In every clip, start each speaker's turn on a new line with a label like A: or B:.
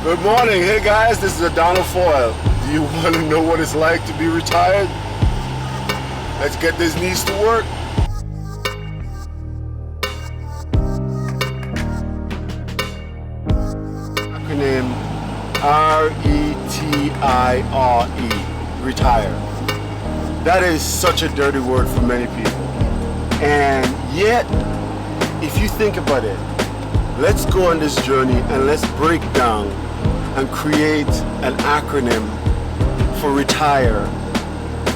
A: Good morning. Hey guys, this is Adonal Foyle. Do you want to know what it's like to be retired? Let's get these knees to work. Acronym R-E-T-I-R-E, retire. That is such a dirty word for many people. And yet, if you think about it, let's go on this journey and let's break down and create an acronym for retire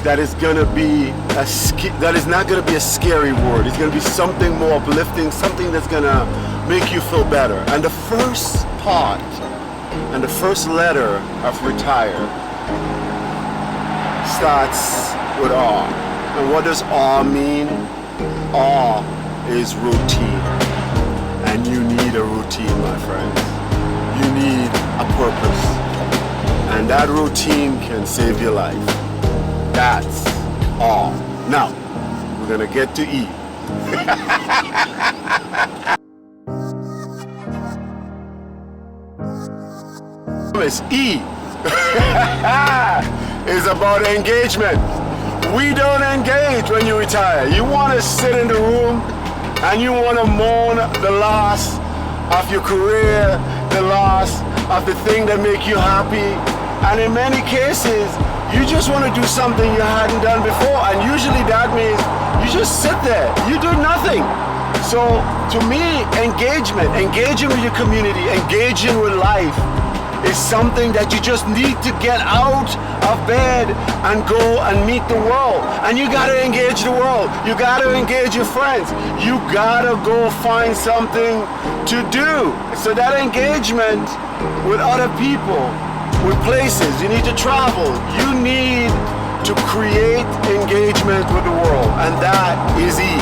A: that is gonna be that is not gonna be a scary word. It's gonna be something more uplifting, something that's gonna make you feel better. And the first part and the first letter of retire starts with R. And what does R mean? R is routine. And you need a routine, my friends. You need a purpose. And that routine can save your life. That's all. Now, we're gonna get to E. It's E. Is about engagement. We don't engage when you retire. You want to sit in the room and you want to mourn the loss of your career, the loss of the thing that make you happy. And in many cases, you just want to do something you hadn't done before. And usually that means you just sit there, you do nothing. So to me, engaging with your community, engaging with life is something that you just need to get out of bed and go and meet the world. And you gotta engage the world. You gotta engage your friends. You gotta go find something to do. So that engagement with other people, with places, you need to travel. You need to create engagement with the world. And that is E.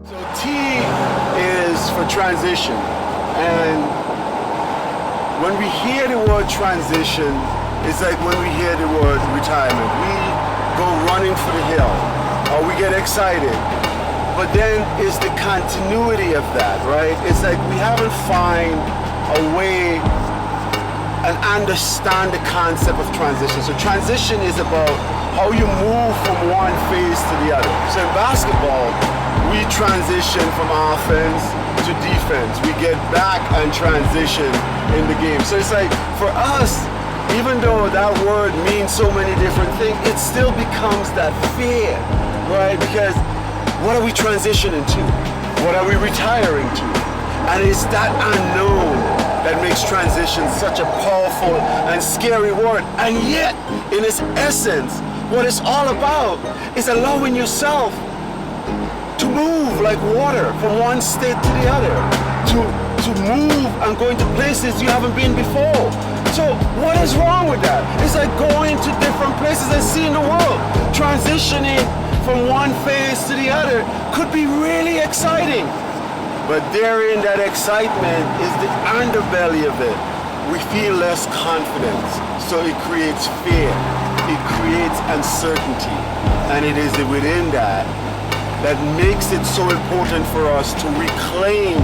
A: So T is for transition, and when we hear the word transition, it's like when we hear the word retirement. We go running for the hill, or we get excited, but then it's the continuity of that, right? It's like we haven't find a way and understand the concept of transition. So transition is about how you move from one phase to the other. So in basketball, we transition from offense to defense. We get back and transition in the game. So it's like, for us, even though that word means so many different things, it still becomes that fear, right? Because what are we transitioning to? What are we retiring to? And it's that unknown that makes transition such a powerful and scary word. And yet, in its essence, what it's all about is allowing yourself to move like water from one state to the other, to move and go into places you haven't been before. So what is wrong with that? It's like going to different places and seeing the world. Transitioning from one phase to the other could be really exciting. But therein, that excitement is the underbelly of it. We feel less confidence, so it creates fear. It creates uncertainty. And it is within that makes it so important for us to reclaim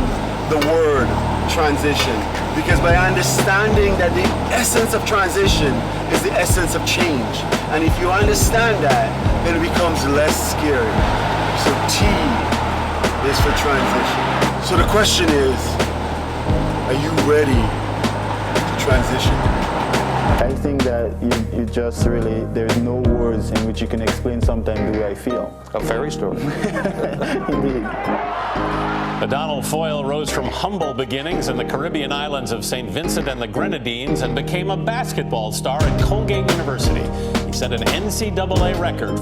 A: the word transition. Because by understanding that the essence of transition is the essence of change. And if you understand that, then it becomes less scary. So T is for transition. So the question is, are you ready to transition?
B: I think that you just really, there's no words in which you can explain sometimes the way I feel.
C: A fairy story.
B: Indeed.
C: Adonal Foyle rose from humble beginnings in the Caribbean islands of St. Vincent and the Grenadines and became a basketball star at Colgate University. He set an NCAA record.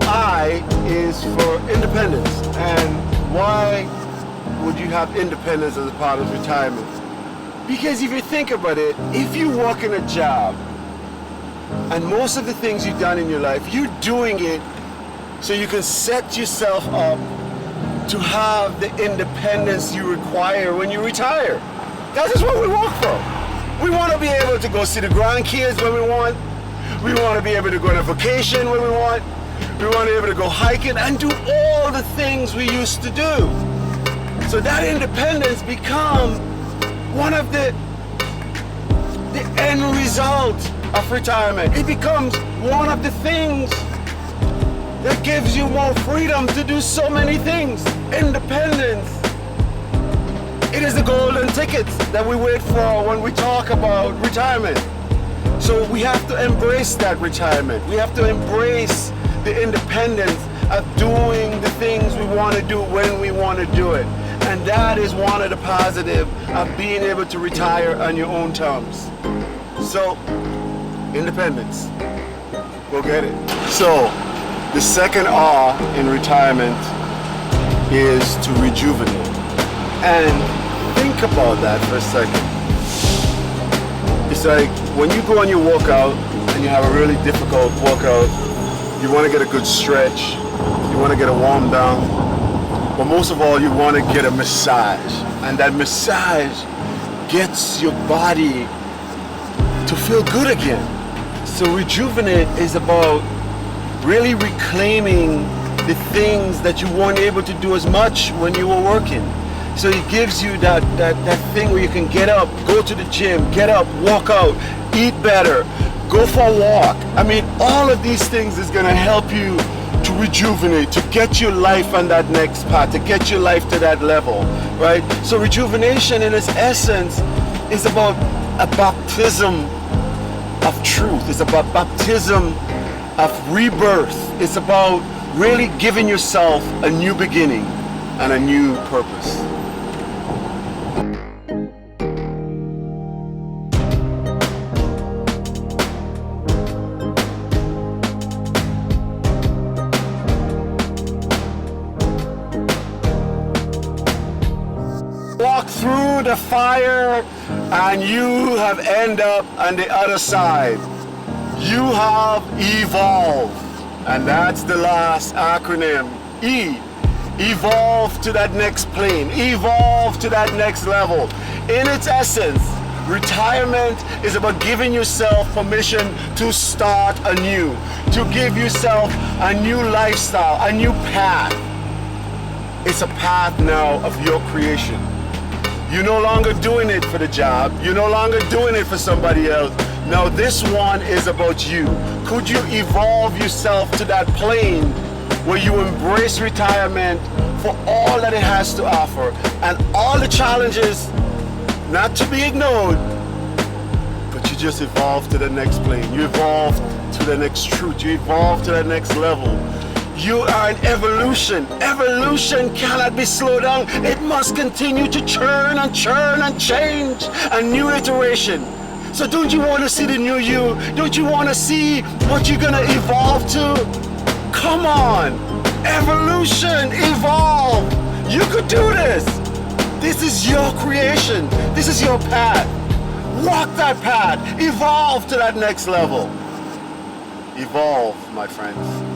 A: I is for independence. And why would you have independence as a part of retirement? Because if you think about it, if you work in a job and most of the things you've done in your life, you're doing it so you can set yourself up to have the independence you require when you retire. That is what we work for. We want to be able to go see the grandkids when we want. We want to be able to go on a vacation when we want. We want to be able to go hiking and do all the things we used to do. So that independence becomes one of the end result of retirement. It becomes one of the things that gives you more freedom to do so many things. Independence. It is the golden ticket that we wait for when we talk about retirement. So we have to embrace that retirement. We have to embrace the independence of doing the things we want to do when we want to do it. And that is one of the positives of being able to retire on your own terms. So, independence. Go get it. So, the second R in retirement is to rejuvenate. And think about that for a second. It's like when you go on your workout and you have a really difficult workout, you want to get a good stretch, you want to get a warm down, but most of all you want to get a massage. And that massage gets your body to feel good again. So rejuvenate is about really reclaiming the things that you weren't able to do as much when you were working. So it gives you that thing where you can get up, go to the gym, get up, walk out, eat better, go for a walk. I mean, all of these things is gonna help you to rejuvenate, to get your life on that next path, to get your life to that level, right? So rejuvenation in its essence is about a baptism of truth. It's about baptism of rebirth. It's about really giving yourself a new beginning and a new purpose. Walk through the fire and you have ended up on the other side. You have evolved. And that's the last acronym. E. Evolve to that next plane. Evolve to that next level. In its essence, retirement is about giving yourself permission to start anew, to give yourself a new lifestyle, a new path. It's a path now of your creation. You're no longer doing it for the job. You're no longer doing it for somebody else. Now this one is about you. Could you evolve yourself to that plane where you embrace retirement for all that it has to offer and all the challenges not to be ignored, but you just evolve to the next plane. You evolve to the next truth. You evolve to the next level. You are in evolution. Evolution cannot be slowed down. It must continue to churn and churn and change. A new iteration. So don't you want to see the new you? Don't you want to see what you're going to evolve to? Come on. Evolution. Evolve. You could do this. This is your creation. This is your path. Walk that path. Evolve to that next level. Evolve, my friends.